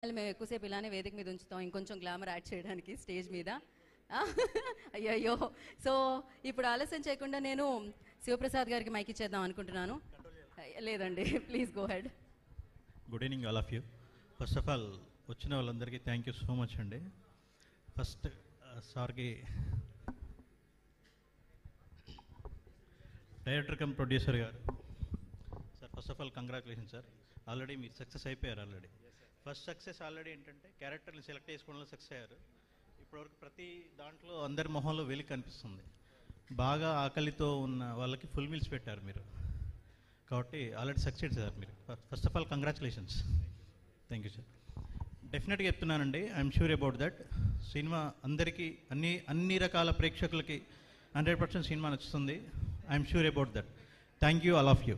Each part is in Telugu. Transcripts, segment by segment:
మేము ఎక్కువసేపు ఇలానే వేదిక మీద ఉంచుతాం ఇంకొంచెం గ్లామర్ యాడ్ చేయడానికి స్టేజ్ మీద. అయ్యయ్యో. సో ఇప్పుడు ఆలస్యం చేయకుండా నేను శివప్రసాద్ గారికి మైక్ ఇచ్చేద్దాం అనుకుంటున్నాను. లేదండి, please go head. Good evening all of you. First of all వచ్చిన వాళ్ళందరికీ థ్యాంక్ యూ సో మచ్ అండి. ఫస్ట్ సార్కి డైరెక్టర్ కమ్ ప్రొడ్యూసర్ గారు sir, first of all congratulation sir. Already మీరు సక్సెస్ అయిపోయారు. ఆల్రెడీ ఫస్ట్ సక్సెస్ ఆల్రెడీ ఏంటంటే క్యారెక్టర్ని సెలెక్ట్ చేసుకోవడంలో సక్సెస్ అయ్యారు. ఇప్పటివరకు ప్రతి దాంట్లో అందరి మొహంలో వెలికి కనిపిస్తుంది. బాగా ఆకలితో ఉన్న వాళ్ళకి ఫుల్ మీల్స్ పెట్టారు మీరు, కాబట్టి ఆల్రెడీ సక్సెస్ సార్ మీరు. First of all congratulations. Thank you sir. డెఫినెట్గా చెప్తున్నానండి, I'm sure about that cinema అందరికీ అన్ని రకాల ప్రేక్షకులకి 100% సినిమా నచ్చుతుంది. I'm sure about that. Thank you all of you.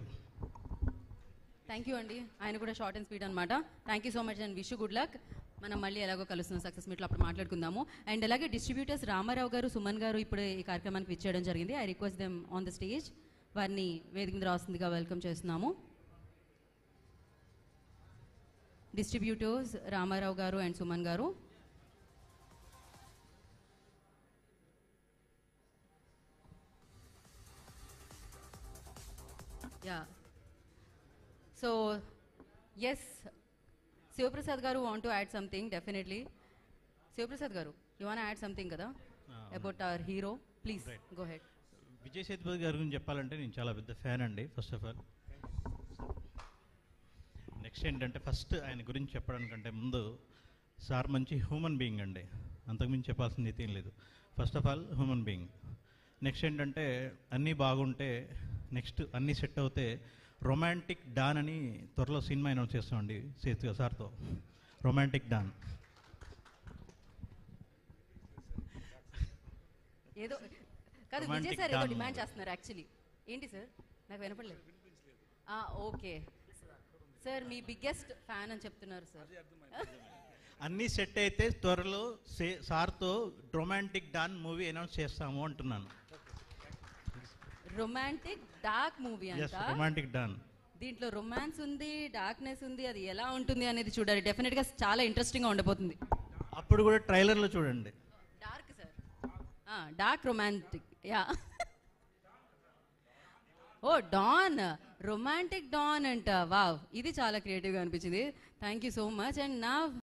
Thank you అండి. ఆయన కూడా షార్ట్ అండ్ స్వీట్ అనమాట. Thank you so much and wish good luck. మనం మళ్ళీ ఎలాగో కలుస్తున్నాం సక్సెస్ మీట్లో, అప్పుడు మాట్లాడుకుందాము. అండ్ అలాగే డిస్ట్రిబ్యూటర్స్ రామారావు గారు, సుమన్ గారు ఇప్పుడు ఈ కార్యక్రమానికి విచ్చేయడం జరిగింది. I request them on the stage. వారిని వేదిక మీద రాస్తుందిగా వెల్కమ్ చేస్తున్నాము. Distributors Ramarao garu and Suman garu. Yeah. So yes, Shivaprasad garu want to add something. Definitely Shivaprasad garu, you want add something కదా about our hero? Please go ahead. Vijay Sethupathi గారి గురించి చెప్పాలంటే నేను చాలా పెద్ద ఫ్యాన్ అండి. ఫస్ట్ ఆఫ్ ఆల్ నెక్స్ట్ ఏంటంటే, ఫస్ట్ ఆయన గురించి చెప్పడానికంటే ముందు సార్ మంచి హ్యూమన్ బీయింగ్ అండి, అంతకుమించి చెప్పాల్సింది అయితే ఏం లేదు. First of all human being. Next ఏంటంటే, అన్నీ బాగుంటే, నెక్స్ట్ అన్నీ సెట్ అవుతే రొమాంటిక్ డాన్ అని త్వరలో సినిమా అనౌన్స్ చేస్తామండి సేతు సార్తో. రొమాంటిక్ డాన్ ఏదో కాదు, విజయ్ సార్ ఏదో డిమాండ్ చేస్తున్నారు యాక్చువల్లీ. ఏంటి సార్? నాకు వినపడలేదు. ఓకే సార్, మీ బిగ్గెస్ట్ ఫ్యాన్ అని చెప్తున్నారు సార్. అన్నీ సెట్ అయితే త్వరలో సార్తో రొమాంటిక్ డాన్ మూవీ అనౌన్స్ చేస్తాము అంటున్నాను. రొమాంటిక్ డార్క్ మూవీ అంట. Romantic don. దీంట్లో రొమాన్స్ ఉంది, డార్క్నెస్ ఉంది. అది ఎలా ఉంటుంది అనేది చూడాలి. డెఫినెట్ గా చాలా ఇంట్రెస్టింగ్ గా ఉండబోతుంది. అప్పుడు కూడా ట్రైలర్ లో చూడండి. Dark sir, dark romantic. Yeah. Oh don, romantic don అంట. వావ్, ఇది చాలా క్రియేటివ్గా అనిపించింది. Thank you so much. And నా